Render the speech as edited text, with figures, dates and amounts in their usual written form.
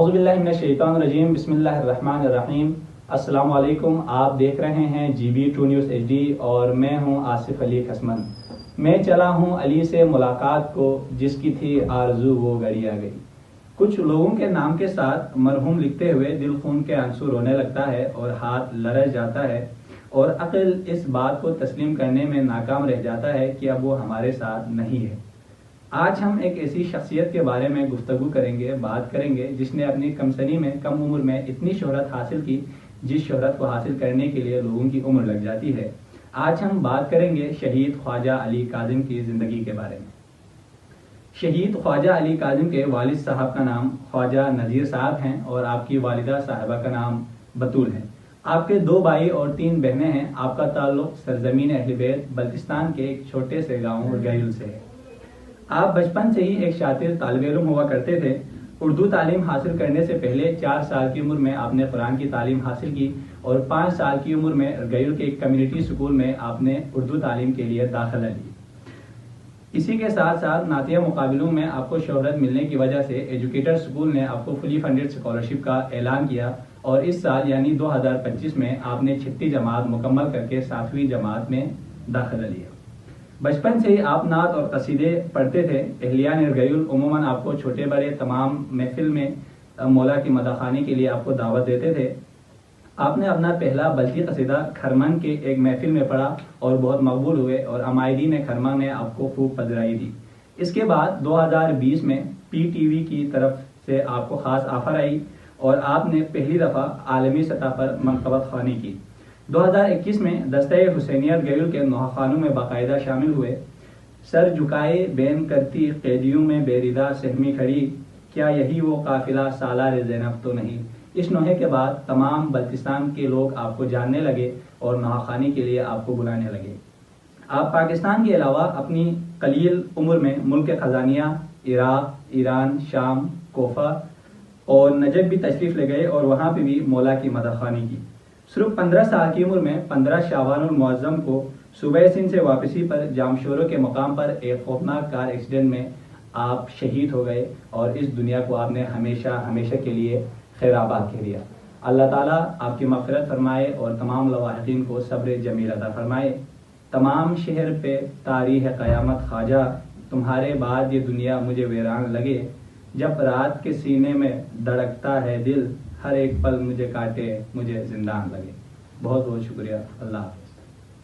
اعوذ باللہ من الشیطان الرجیم، بسم اللہ الرحمن الرحیم۔ السلام علیکم، آپ دیکھ رہے ہیں GB 2 نیوز HD اور میں ہوں آصف علی کھسمن۔ میں چلا ہوں علی سے ملاقات کو، جس کی تھی آرزو وہ گھڑی آ گئی۔ کچھ لوگوں کے نام کے ساتھ مرحوم لکھتے ہوئے دل خون کے آنسو رونے لگتا ہے اور ہاتھ لرز جاتا ہے، اور عقل اس بات کو تسلیم کرنے میں ناکام رہ جاتا ہے کہ اب وہ ہمارے ساتھ نہیں ہے۔ آج ہم ایک ایسی شخصیت کے بارے میں گفتگو کریں گے، بات کریں گے، جس نے اپنی کم سنی میں، کم عمر میں اتنی شہرت حاصل کی جس شہرت کو حاصل کرنے کے لیے لوگوں کی عمر لگ جاتی ہے۔ آج ہم بات کریں گے شہید خواجہ علی کاظم کی زندگی کے بارے میں۔ شہید خواجہ علی کاظم کے والد صاحب کا نام خواجہ نذیر صاحب ہیں اور آپ کی والدہ صاحبہ کا نام بطول ہے۔ آپ کے 2 بھائی اور 3 بہنیں ہیں۔ آپ کا تعلق سرزمین اہل بیت بلتستان کے ایک چھوٹے سے گاؤں گیل سے ہے۔ آپ بچپن سے ہی ایک شاطر طالب علم ہوا کرتے تھے۔ اردو تعلیم حاصل کرنے سے پہلے 4 سال کی عمر میں آپ نے قرآن کی تعلیم حاصل کی اور 5 سال کی عمر میں گیل کے ایک کمیونٹی اسکول میں آپ نے اردو تعلیم کے لیے داخلہ لی۔ اسی کے ساتھ ساتھ نعتیہ مقابلوں میں آپ کو شہرت ملنے کی وجہ سے ایجوکیٹر اسکول نے آپ کو فلی فنڈڈ اسکالرشپ کا اعلان کیا اور اس سال یعنی 2025 میں آپ نے 6ٹھی جماعت مکمل کر کے 7ویں جماعت میں داخلہ لیا۔ بچپن سے ہی آپ نعت اور قصیدے پڑھتے تھے۔ اہلیان ارگیل عموماً آپ کو چھوٹے بڑے تمام محفل میں مولا کی مدح خوانی کے لیے آپ کو دعوت دیتے تھے۔ آپ نے اپنا پہلا بلخی قصیدہ کھرمن کے ایک محفل میں پڑھا اور بہت مقبول ہوئے اور عمائدین کھرمن نے آپ کو خوب پذیرائی دی۔ اس کے بعد 2020 میں PTV کی طرف سے آپ کو خاص آفر آئی اور آپ نے پہلی دفعہ عالمی سطح پر منقبت خوانی کی۔ 2021 میں دستہ حسینیت گیل کے نوحہ خوانوں میں باقاعدہ شامل ہوئے۔ سر جھکائے بین کرتی قیدیوں میں بیریدہ سہمی کھڑی، کیا یہی وہ قافلہ سالار زینب تو نہیں؟ اس نوحے کے بعد تمام بلتستان کے لوگ آپ کو جاننے لگے اور نوحہ خوانی کے لیے آپ کو بلانے لگے۔ آپ پاکستان کے علاوہ اپنی قلیل عمر میں ملک خزانیہ، عراق، ایران، شام، کوفہ اور نجف بھی تشریف لے گئے اور وہاں پہ بھی مولا کی مدح خوانی کی۔ صرف 15 سال کی عمر میں 15 شعبان المعظم کو صوبہ سندھ سے واپسی پر جامشورو کے مقام پر ایک خوفناک کار ایکسیڈنٹ میں آپ شہید ہو گئے اور اس دنیا کو آپ نے ہمیشہ ہمیشہ کے لیے خیر آباد کہہ دیا۔ اللہ تعالیٰ آپ کی مغفرت فرمائے اور تمام لواحقین کو صبر جمیل عطا فرمائے۔ تمام شہر پہ تاریخ قیامت خواجہ، تمہارے بعد یہ دنیا مجھے ویران لگے، جب رات کے سینے میں دھڑکتا ہے دل، ہر ایک پل مجھے کاٹے، مجھے زندان لگے۔ بہت بہت شکریہ۔ اللہ حافظ۔